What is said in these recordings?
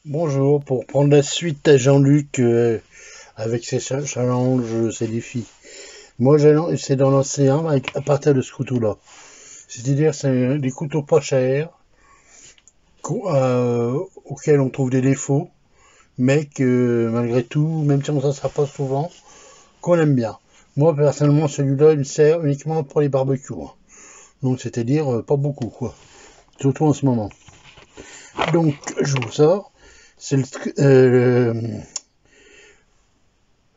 Bonjour, pour prendre la suite à Jean-Luc avec ses challenges, ses défis. Moi, j'ai essayé d'en lancer un à partir de ce couteau-là. C'est-à-dire, c'est des couteaux pas chers, auxquels on trouve des défauts, mais que malgré tout, même si on s'en sert pas souvent, qu'on aime bien. Moi, personnellement, celui-là, il me sert uniquement pour les barbecues, hein. Donc, c'est-à-dire, pas beaucoup, quoi. Surtout en ce moment. Donc, je vous sors. C'est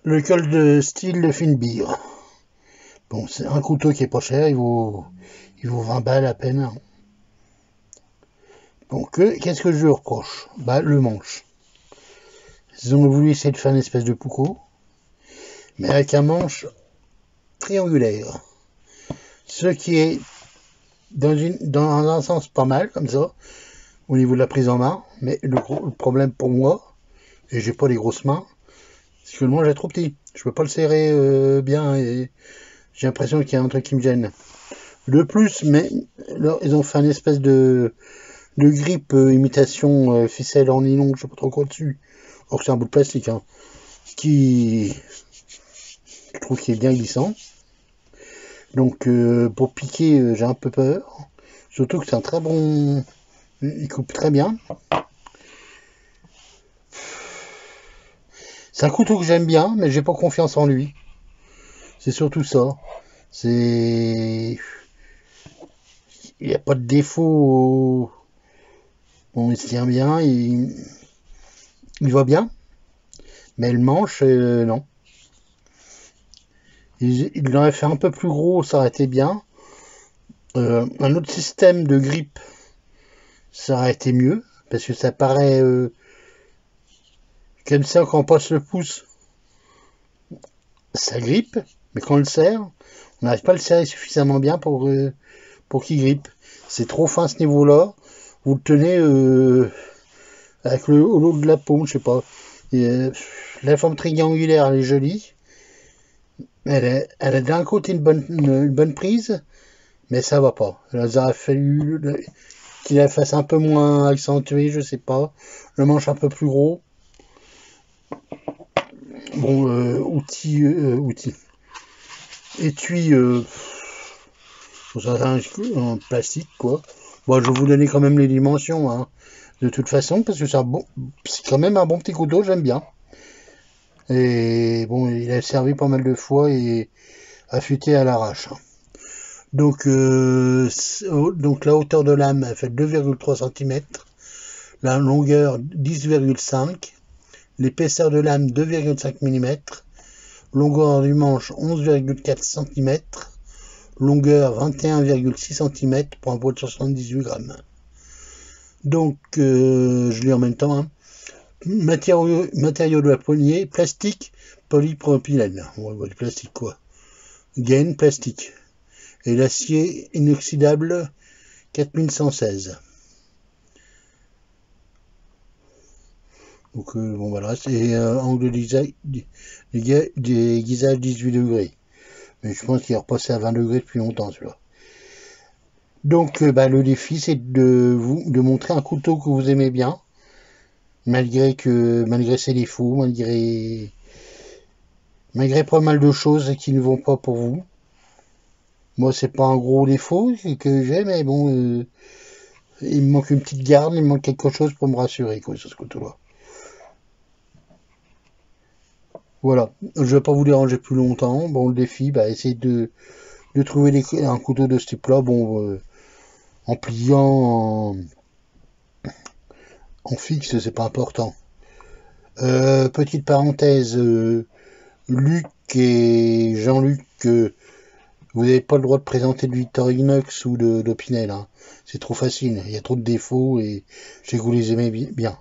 le col de style de Finbir. Bon, c'est un couteau qui est pas cher, il vaut 20 balles à peine. Donc, qu'est-ce que je lui reproche? Bah, le manche. Ils ont voulu essayer de faire une espèce de pouco, mais avec un manche triangulaire. Ce qui est dans un sens pas mal, comme ça, au niveau de la prise en main, mais le problème pour moi, et j'ai pas les grosses mains, c'est que le manche est trop petit. Je peux pas le serrer bien et j'ai l'impression qu'il y a un truc qui me gêne. De plus, mais là, ils ont fait une espèce de grippe imitation ficelle en nylon, je sais pas trop quoi dessus. Or que c'est un bout de plastique, hein. Qui, je trouve qu'il est bien glissant. Donc pour piquer, j'ai un peu peur. Surtout que c'est un très bon, il coupe très bien. C'est un couteau que j'aime bien, mais j'ai pas confiance en lui. C'est surtout ça. C'est, il n'y a pas de défaut. Bon, il se tient bien, il va bien. Mais le manche, non. Il l'aurait fait un peu plus gros, ça aurait été bien. Un autre système de grippe, ça aurait été mieux. Parce que ça paraît comme ça, quand on passe le pouce, ça grippe. Mais quand on le serre, on n'arrive pas à le serrer suffisamment bien pour qu'il grippe. C'est trop fin à ce niveau-là. Vous le tenez avec le haut de la paume, je sais pas. Et, la forme triangulaire, elle est jolie. Elle a d'un côté une bonne prise, mais ça va pas. Il aurait fallu qu'il la fasse un peu moins accentuée, je sais pas. Le manche un peu plus gros. Bon, outil. Étui, en plastique, quoi. Bon, je vais vous donner quand même les dimensions, hein, de toute façon, parce que c'est quand même un bon petit couteau, j'aime bien. Et bon, il a servi pas mal de fois et affûté à l'arrache, hein. Donc, donc la hauteur de lame, elle fait 2,3 cm, la longueur 10,5, l'épaisseur de lame 2,5 mm, longueur du manche 11,4 cm, longueur 21,6 cm pour un poids de 78 grammes. Donc, je lis en même temps, hein. Matériaux de la poignée, plastique, polypropylène. On voit du plastique, quoi. Gaine, plastique. Et l'acier inoxydable 4116. Donc bon voilà, c'est angle d'aiguisage 18 degrés. Mais je pense qu'il est repassé à 20 degrés depuis longtemps celui-là. Donc le défi c'est de montrer un couteau que vous aimez bien, malgré ses défauts, malgré pas mal de choses qui ne vont pas pour vous. Moi c'est pas un gros défaut que j'ai, mais bon, il me manque une petite garde, il me manque quelque chose pour me rassurer, quoi, sur ce couteau-là. Voilà, je vais pas vous déranger plus longtemps. Bon, le défi, essayez de trouver un couteau de ce type-là, bon, en pliant, en fixe, c'est pas important. Petite parenthèse, Luc et Jean-Luc, vous n'avez pas le droit de présenter de Victorinox ou de Pinel, hein. C'est trop facile, il y a trop de défauts et je sais que vous les aimez bien.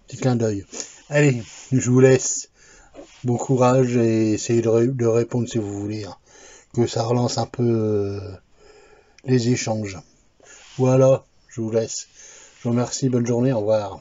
Petit clin d'œil. Allez, je vous laisse. Bon courage et essayez de répondre si vous voulez, hein, que ça relance un peu les échanges. Voilà, je vous laisse. Je vous remercie, bonne journée, au revoir.